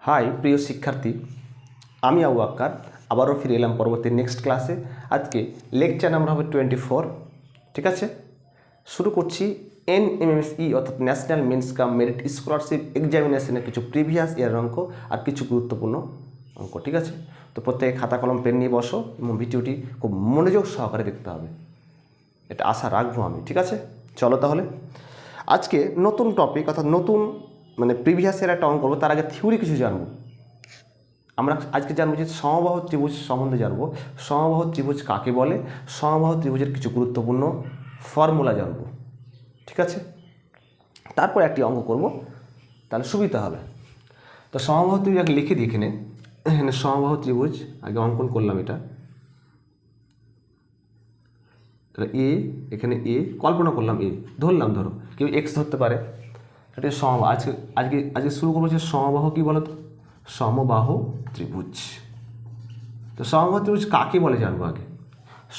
High প্রিয় শিক্ষার্থী, আমি আবু আক্কার আবারও ফিরে এলাম পরবর্তী নেক্সট ক্লাসে। আজকে লেকচার নাম্বার হবে 24। ঠিক আছে, শুরু করছি NMMSE অর্থাৎ national means cum merit scholarship এক্সামিনেশনের কিছু প্রিভিয়াস ইয়ার অঙ্ক আর কিছু গুরুত্বপূর্ণ অঙ্ক। ঠিক আছে, তো প্রত্যেকে খাতা কলম পেন নিয়ে বসো এবং ভিডিওটি খুব মনোযোগ সহকারে দেখতে হবে, এটা আশা রাখবো আমি। ঠিক আছে, চলো তাহলে আজকে নতুন টপিক অর্থাৎ নতুন প্রিভিয়াসের একটা অঙ্ক করবো। তার আগে থিওরি কিছু জানবো। আমরা আজকে জানবো যে সমবাহু ত্রিভুজ সম্বন্ধে জানবো। সমবাহু ত্রিভুজ কাকে বলে, সমবাহু ত্রিভুজের কিছু গুরুত্বপূর্ণ ফর্মুলা জানবো। ঠিক আছে, তারপর একটি অঙ্ক করব, তাহলে সুবিধা হবে। তো সমবাহু ত্রিভুজ আগে লিখে দিই। এখানে সমবাহু ত্রিভুজ আগে অঙ্কন করলাম। এটা এ, এখানে এ কল্পনা করলাম, এ ধরলাম, ধরো কেউ এক্স ধরতে পারে। এটা সমবাহু। আজকে শুরু করবো যে সমবাহু কী বলো তো, সমবাহু ত্রিভুজ। তো সমবাহু ত্রিভুজ কাকে বলে জানবো আগে।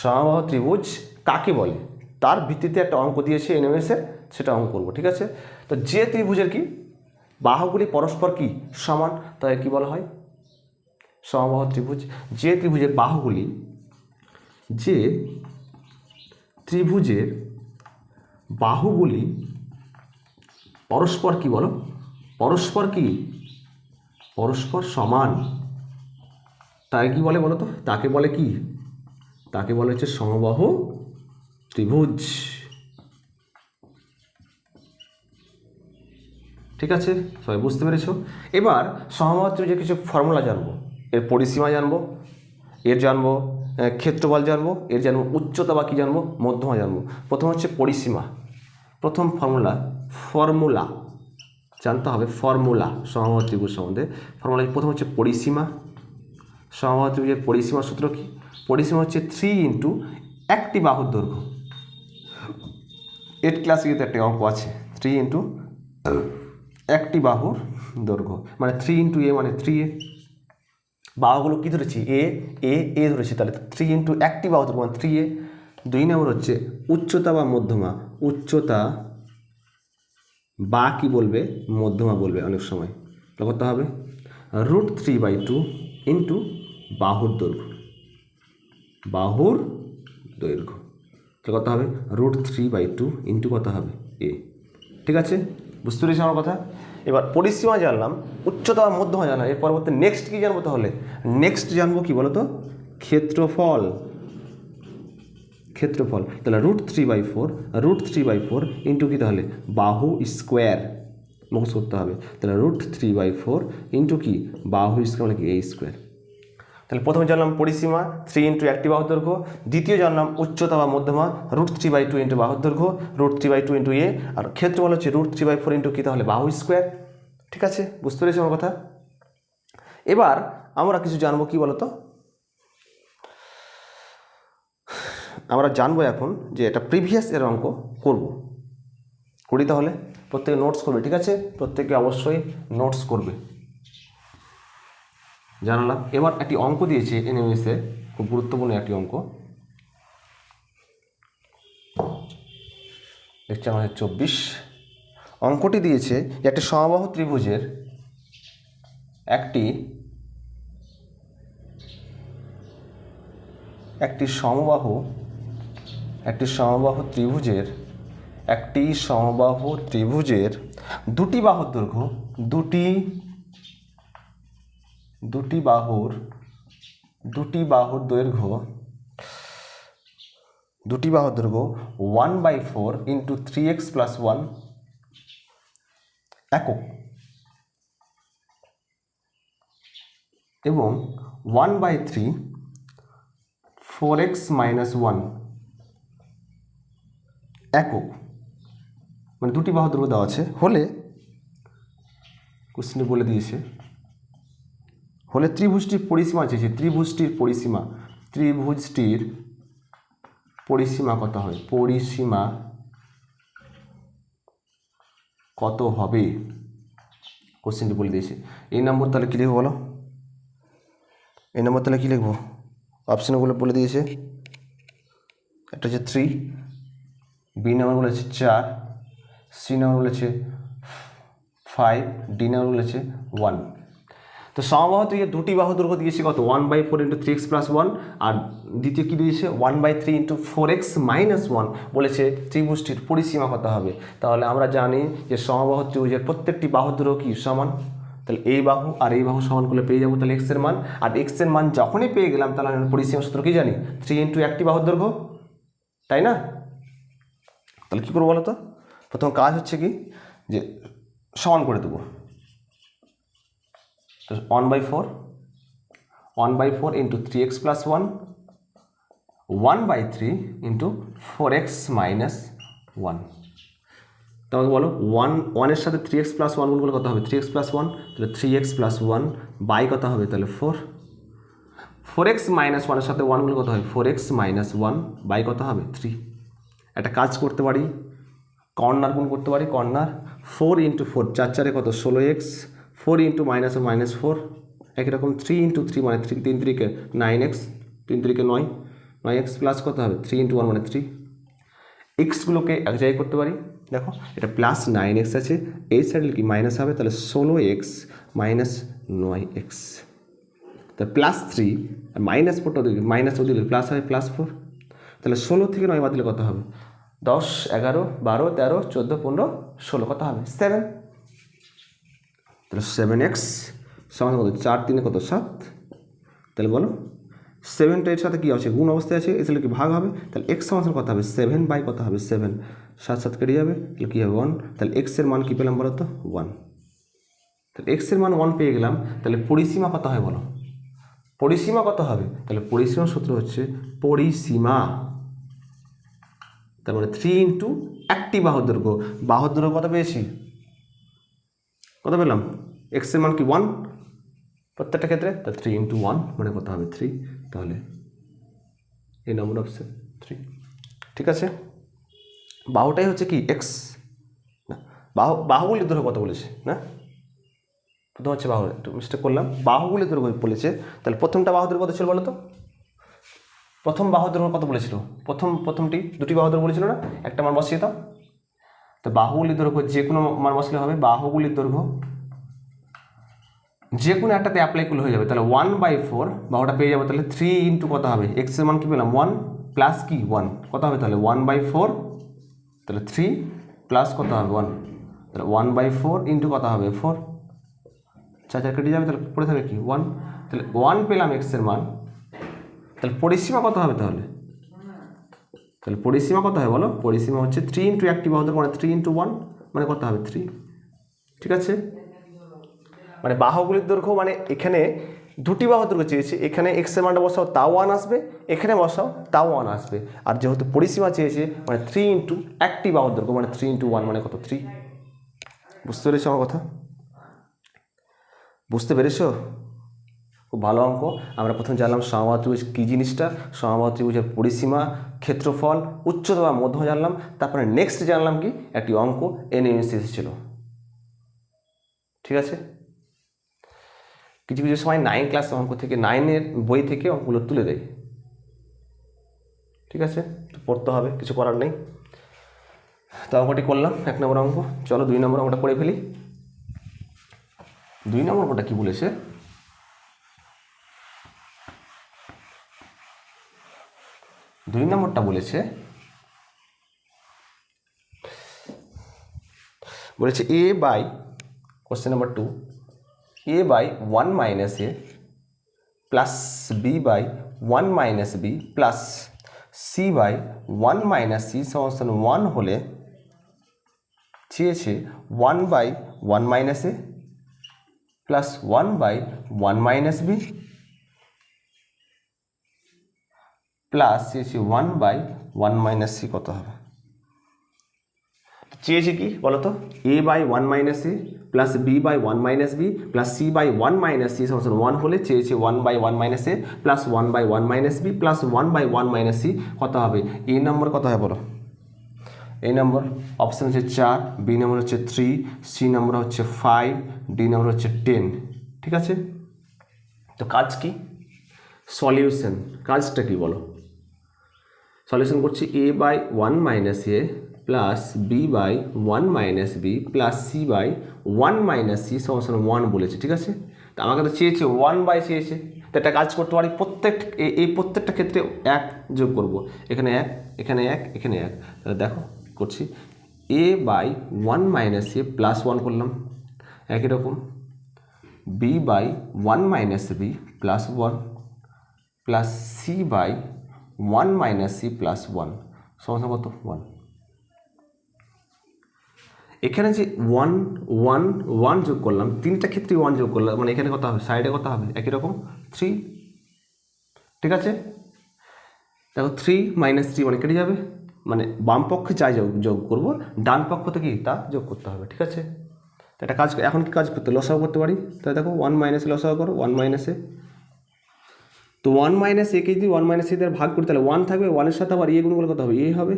সমবাহু ত্রিভুজ কাকে বলে তার ভিত্তিতে একটা অঙ্ক দিয়েছে NMS-এর, সেটা অঙ্ক করবো। ঠিক আছে, তো যে ত্রিভুজের কি বাহুগুলি পরস্পর কি সমান, তাই কি বলা হয় সমবাহু ত্রিভুজ। যে ত্রিভুজের বাহুগুলি, যে ত্রিভুজের বাহুগুলি পরস্পর কি বলো, পরস্পর কি, পরস্পর সমান, তাই কি বলে বলো তো, তাকে বলে কি, তাকে বলে হচ্ছে সমবাহু ত্রিভুজ। ঠিক আছে, সবাই বুঝতে পেরেছো। এবার সমবাহু ত্রিভুজের কিছু ফর্মুলা জানবো, এর পরিসীমা জানবো, এর জানবো ক্ষেত্রফল জানবো, এর জানবো উচ্চতা বা কী জানবো, মধ্যমা জানবো। প্রথম হচ্ছে পরিসীমা। প্রথম ফর্মুলা জানতে হবে, ফর্মুলা সমবাহু ত্রিভুজ সম্বন্ধে। ফর্মুলা প্রথম হচ্ছে পরিসীমা। সমবাহু ত্রিভুজের পরিসীমা সূত্র কি, পরিসীমা হচ্ছে 3 ইন্টু একটি বাহুর দৈর্ঘ্য। 8 ক্লাসে কিন্তু একটা অঙ্ক আছে, 3 ইন্টু একটি বাহুর দৈর্ঘ্য, মানে 3 ইন্টু এ মানে 3a। বাহুগুলো কী ধরেছি, এ এ এ ধরেছি, তাহলে 3 ইন্টু একটি বাহুর দৈর্ঘ্য মানে 3a। 2 নম্বর হচ্ছে উচ্চতা বা মধ্যমা, উচ্চতা বা কি বলবে, মধ্যমা বলবে অনেক সময়, করতে হবে √3/2 ইন্টু বাহুর দৈর্ঘ্য, বাহুর দৈর্ঘ্য কত হবে, √3/2 ইন্টু কত হবে, এ। ঠিক আছে, বুঝতে পেরেছি আমার কথা। এবার পরিসীমা জানলাম, উচ্চতা বা মধ্যমা জানলাম, এর পরবর্তী নেক্সট কী জানবো, তাহলে নেক্সট জানবো কি বলো তো, ক্ষেত্রফল। ক্ষেত্রফল তাহলে √3/4 ইন্টু কি, তাহলে বাহু স্কোয়ার মুখস্থ করতে হবে। তাহলে √3/4 ইন্টু কি, বাহু স্কোয়ার মানে কি, a স্কোয়ার। তাহলে প্রথমে জানলাম পরিসীমা 3 ইন্টু একটি বাহুর দৈর্ঘ্য, দ্বিতীয় জানলাম উচ্চতা বা মধ্যমা √3/2 ইন্টু বাহুর দৈর্ঘ্য, √3/2 ইন্টু এ, আর ক্ষেত্রফল হচ্ছে √3/4 ইন্টু কি, তাহলে বাহু স্কোয়ার। ঠিক আছে, বুঝতে পেরেছি আমার কথা। এবার আমরা কিছু জানবো, কি বলতো, আমরা জানবো এখন যে এটা প্রিভিয়াস এর অঙ্ক করি। তাহলে প্রত্যেকে নোটস করবে। ঠিক আছে, প্রত্যেকে অবশ্যই নোটস করবে, জানালাম। এবার একটি অঙ্ক দিয়েছে NMS-এ, খুব গুরুত্বপূর্ণ একটি অঙ্ক, লেকচার নাম্বার 24। অঙ্কটি দিয়েছে যে একটি সমবাহু ত্রিভুজের একটি সমবাহু ত্রিভুজের দুটি বাহুর দৈর্ঘ্য, দুটি বাহুর দৈর্ঘ্য 1/4 ইন্টু 3x + 1 একক এবং 1/3 4x - 1 একক, মানে দুটি বাহুর দৈর্ঘ্য দেওয়া আছে হলে, কোশ্চেনে বলে দিয়েছে, হলে ত্রিভুজটির পরিসীমা চেয়েছে। ত্রিভুজটির পরিসীমা কত হবে, পরিসীমা কত হবে কোশ্চেনটি বলে দিয়েছে। এই নম্বর তাহলে কী লিখবো বলো, এই নম্বর তাহলে কী লিখবো, অপশানগুলো বলে দিয়েছে। একটা হচ্ছে 3, বি নাম্বার বলেছে 4, সি নাম্বার বলেছে 5, ডি নাম্বার বলেছে 1। তো সমবাহু ত্রিভুজের দুটি বাহু দৈর্ঘ্য দিয়েছে কত 1/4 × 3x + 1 আর দ্বিতীয় কী দিয়েছে 1/3 × 4x - 1 বলেছে ত্রিভুজটির পরিসীমা কত হবে। তাহলে আমরা জানি যে সমবাহু ত্রিভুজের প্রত্যেকটি বাহুর দৈর্ঘ্য কি সমান, তাহলে এই বাহু আর এই বাহু সমান করলে পেয়ে যাবো তাহলে x এর মান। আর x এর মান যখনই পেয়ে গেলাম তাহলে আমি পরিসীমা সূত্র কি জানি 3 × একটি বাহুর দৈর্ঘ্য, তাই না? তাহলে কী করবো বলো তো, প্রথম কাজ হচ্ছে কি যে সমান করে দেবো। তো 1/4 × 3x + 1 1/3 × 4x - 1। তাহলে বলো 1 এর সাথে 3x + 1 গুণ করলে কত হবে 3x + 1, তাহলে 3x + 1 বাই কত হবে তাহলে 4, 4x - 1 এর সাথে 1 গুণ কত হবে 4x - 1 বাই কত হবে 3। একটা কাজ করতে পারি, কর্নার গুণ করতে পারি, কর্নার 4 × 4 4 4 কত 16x, 4 × -4 একই রকম 3 × 3 মানে 3 3 3 9x, 3 3 9 9x প্লাস কত হবে 3 × 1 মানে 3। এক্সগুলোকে এক জায়গায় করতে পারি, দেখো এটা প্লাস 9x আছে, এই সাইডে কি মাইনাস হবে, তাহলে 16x - 9x, তাহলে +3 -4টা দিকে মাইনাস ওদিকে প্লাস হবে +4, তাহলে 16 থেকে 9 বাদ দিলে কত হবে 10 11 12 13 14 15 16 কত হবে 7, তাহলে 7x সমান কত 4 3 কত 7, তাহলে বলো 7টা এর সাথে কী আছে গুণ অবস্থায় আছে, এসে কি ভাগ হবে, তাহলে x সমান কত হবে 7 বাই কত হবে 7, 7 7 কেটে যাবে, তাহলে কী হবে 1, তাহলে x এর মান কী পেলাম বলো তো 1। তাহলে x এর মান 1 পেয়ে গেলাম, তাহলে পরিসীমা কত হয় বলো, পরিসীমা কত হবে, তাহলে পরিসীমার সূত্র হচ্ছে পরিসীমা, তার মানে 3 × একটি বাহুর দৈর্ঘ্য, বাহুর দৈর্ঘ্য কত পেয়েছি, কত পেলাম x এর মান কি 1 প্রত্যেকটা ক্ষেত্রে, তাহলে 3 × 1 মানে কত হবে 3, তাহলে এই নম্বর অপশন 3। ঠিক আছে, বাহুটাই হচ্ছে কি x না, বাহুগুলির দৈর্ঘ্য কত বলেছে না, প্রথম হচ্ছে বাহু, একটু মিস্টেক করলাম, বাহুগুলির দৈর্ঘ্য বলেছে, তাহলে প্রথমটা বাহুর দৈর্ঘ্য কত ছিল বলো তো, প্রথম বাহুর দৈর্ঘ্য কত বলেছিল, প্রথমটি দুটি বাহুর দৈর্ঘ্য বলেছিল না, একটা মান বসিয়ে দাও, তো বাহুগুলির দৈর্ঘ্য যে কোনো মান বসলে হবে, বাহুগুলির দৈর্ঘ্য যে কোনো একটাতে অ্যাপ্লাই করলে হয়ে যাবে, তাহলে 1/4 বাহুটা পেয়ে যাবে, তাহলে 3 × কত হবে x এর মান কি পেলাম 1 প্লাস কি 1 কত হবে, তাহলে 1/4, তাহলে 3 প্লাস কত হবে 1, তাহলে 1/4 × কত হবে 4, 4 4 কেটে যাবে, তাহলে পড়ে থাকবে কি 1, তাহলে 1 পেলাম x এর মান, তাহলে পরিসীমা কত হবে তাহলে পরিসীমা কত হবে বলো, পরিসীমা হচ্ছে 3 × একটি বাহুর দৈর্ঘ্য মানে 3 × 1 মানে কত হবে 3। ঠিক আছে, মানে বাহুগুলির দৈর্ঘ্য মানে এখানে দুটি বাহুর দৈর্ঘ্য চেয়েছি, এখানে x এর মানটা বসাও তাও 1 আসবে, এখানে বসাও তাও 1 আসবে, আর যেহেতু পরিসীমা চেয়েছে মানে 3 × একটি বাহুর দৈর্ঘ্য মানে 3 × 1 মানে কত 3। বুঝতে পেরেছো আমার কথা, বুঝতে পেরেছো, খুব ভালো অঙ্ক। আমরা প্রথম জানলাম সমবাহু ত্রিভুজ কী জিনিসটা, সমবাহু ত্রিভুজের পরিসীমা, ক্ষেত্রফল, উচ্চতা বা মধ্যমা জানলাম, তারপরে নেক্সট জানলাম কি একটি অঙ্ক এনএমএসসি এসেছিল। ঠিক আছে, কিছু কিছু সময় 9 ক্লাস অঙ্ক থেকে 9-এর বই থেকে অঙ্কগুলো তুলে দেয়। ঠিক আছে, তো পড়তে হবে, কিছু করার নেই। তো অঙ্কটি করলাম 1 নম্বর অঙ্ক, চলো 2 নম্বর অঙ্কটা করে ফেলি। 2 নম্বর অঙ্কটা কী বলেছে, দুই নম্বরটা বলেছে a by question number 2 a by 1 - a plus b by 1 - b plus c by 1 - c সমান 1 হলে চেয়েছে 1/1 - a প্লাস 1/1 - b প্লাস চেয়েছে 1/1 - c কত হবে। চেয়েছে কি বলতো, a/1 - a plus b/1 - b plus c/1 - c সমান 1 হলে চেয়েছে 1/1 - a plus 1/1 - b plus 1/1 - c কত হবে। এই নম্বর কত হবে বলো, এই নম্বর অপশান হচ্ছে 4, বি নম্বর হচ্ছে 3, সি নম্বর হচ্ছে 5, ডি নম্বর হচ্ছে 10। ঠিক আছে, তো কাজ কি, সলিউশন, কাজটা কি বলো, সলিউশন করছি a/1 - a plus b/1 - b plus c/1 - c সমান 1 বলেছে। ঠিক আছে, তো আমাকে তো চেয়েছে 1 বাই চেয়েছে, তো একটা কাজ করতে পারি, এই প্রত্যেকটা ক্ষেত্রে 1 যোগ করব। এখানে 1, এখানে 1, এখানে 1। তাহলে দেখো করছি, a by 1 minus a plus 1 করলাম, একই রকম b by 1 minus b plus 1 plus c by 1 minus c plus 1 সমান কত 1। এখানে যে 1 1 1 যোগ করলাম, তিনটা ক্ষেত্রে 1 যোগ করলাম, মানে এখানে কত হবে, সাইডে কত হবে, একই রকম 3। ঠিক আছে, দেখো 3 মাইনাস 3 মানে কেটে যাবে, মানে বাম পক্ষে যাই যোগ করবো, ডান পক্ষ থেকে তা যোগ করতে হবে। ঠিক আছে, তো একটা কাজ, এখন কি কাজ করতে, লসাগু করতে পারি। তাহলে দেখো 1 মাইনাসে লসাগু করো, 1 মাইনাসে, তো 1 মাইনাস একে যদি 1 মাইনাস এ ভাগ করি তাহলে 1 থাকবে, 1-এর সাথে আবার এ গুণ করলে কত হবে, এ হবে,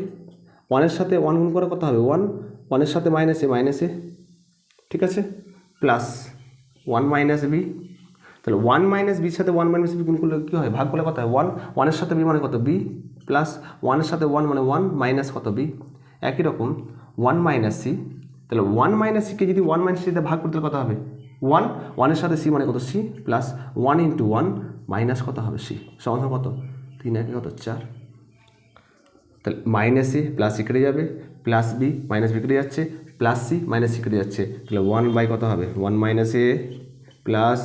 1-এর সাথে 1 গুণ করে কত হবে 1, 1-এর সাথে মাইনাসে, ঠিক আছে, প্লাস 1 মাইনাস বি, তাহলে 1 মাইনাস বির সাথে 1 মাইনাস বি গুণ করলে কী হয়, ভাগ করলে কত হয় 1, 1-এর সাথে বি মানে কত বি, প্লাস 1-এর সাথে 1 মানে 1 মাইনাস কত বি, একই রকম 1 মাইনাস সি, তাহলে 1 মাইনাস সিকে যদি 1 মাইনাস সিতে ভাগ করতে কত হবে 1, 1-এর সাথে সি মানে কত সি, প্লাস 1 ইন্টু 1 মাইনাস কত হবে সি, সমান কত 3 একে কত 4। তাহলে মাইনাস এ প্লাস সি কেটে যাবে, প্লাস বি মাইনাস বি কেটে যাচ্ছে, প্লাস সি মাইনাস সি কেটে যাচ্ছে, তাহলে 1 বাই কত হবে 1 মাইনাস এ প্লাস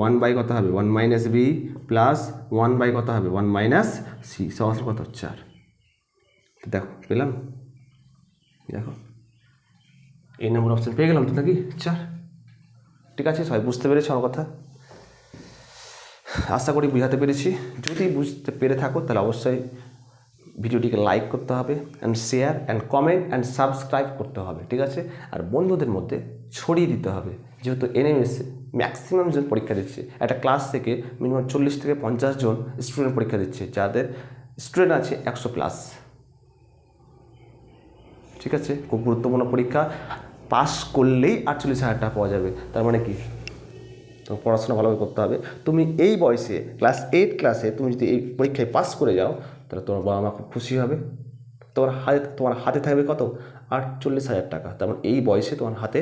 1 বাই কত হবে 1 মাইনাস বি প্লাস 1 বাই কত হবে 1 মাইনাস সি সমান কত 4। দেখো পেলাম, দেখো এই নম্বর অপশান পেয়ে গেলাম তো নাকি 4। ঠিক আছে, সবাই বুঝতে পেরেছো আমার কথা, আশা করি বুঝাতে পেরেছি। যদি বুঝতে পেরে থাকো তাহলে অবশ্যই ভিডিওটিকে লাইক করতে হবে, and share and comment and subscribe করতে হবে। ঠিক আছে, আর বন্ধুদের মধ্যে ছড়িয়ে দিতে হবে, যেহেতু এনএমএস ম্যাক্সিমাম জন পরীক্ষা দিচ্ছে, একটা ক্লাস থেকে মিনিমাম 40 থেকে 50 জন স্টুডেন্ট পরীক্ষা দিচ্ছে, যাদের স্টুডেন্ট আছে 100+। ঠিক আছে, খুব গুরুত্বপূর্ণ পরীক্ষা, পাস করলেই 48,000 টাকা পাওয়া যাবে। তার মানে কি, তো পড়াশোনা ভালোভাবে করতে হবে। তুমি এই বয়সে ক্লাস 8 ক্লাসে তুমি যদি এই পরীক্ষায় পাস করে যাও তাহলে তোমার বাবা মা খুব খুশি হবে। তোমার হাতে থাকবে কত 48,000 টাকা, তার মানে এই বয়সে তোমার হাতে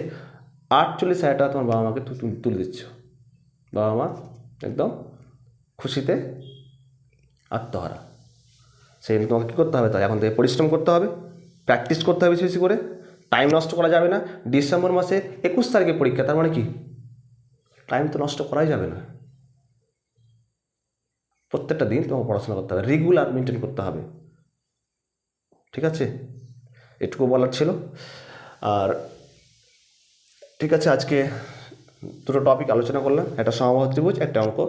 48,000 টাকা তোমার বাবা মাকে তুলে দিচ্ছ, বাবা মা একদম খুশিতে আত্মহারা। সেই জন্য তোমাকে কী করতে হবে, তাই এখন থেকে পরিশ্রম করতে হবে, প্র্যাকটিস করতে হবে বেশি বেশি করে, টাইম নষ্ট করা যাবে না। ডিসেম্বর মাসে 21 তারিখে পরীক্ষা, তার মানে কি টাইম তো নষ্ট করাই যাবে না, প্রত্যেকটা দিন তোমাকে পড়াশোনা করতে হবে, রেগুলার মেনটেন করতে হবে। ঠিক আছে, এটুকু বলার ছিল। আর ঠিক আছে, আজকে দুটো টপিক আলোচনা করলাম, একটা সমবাহু ত্রিভুজ, একটা অঙ্ক,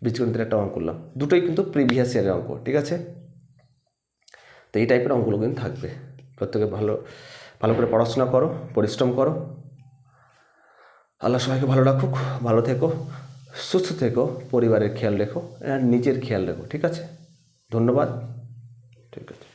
বীজগণিতের একটা অঙ্ক করলাম, দুটোই কিন্তু প্রিভিয়াস ইয়ারের অঙ্ক। ঠিক আছে, তো এই টাইপের অঙ্কগুলো কিন্তু থাকবে। প্রত্যেকে ভালো করে পড়াশোনা করো, পরিশ্রম করো। আল্লাহ সবাইকে ভালো রাখুক, ভালো থেকো, সুস্থ থেকো, পরিবারের খেয়াল রেখো আর নিজের খেয়াল রেখো। ঠিক আছে, ধন্যবাদ। ঠিক আছে।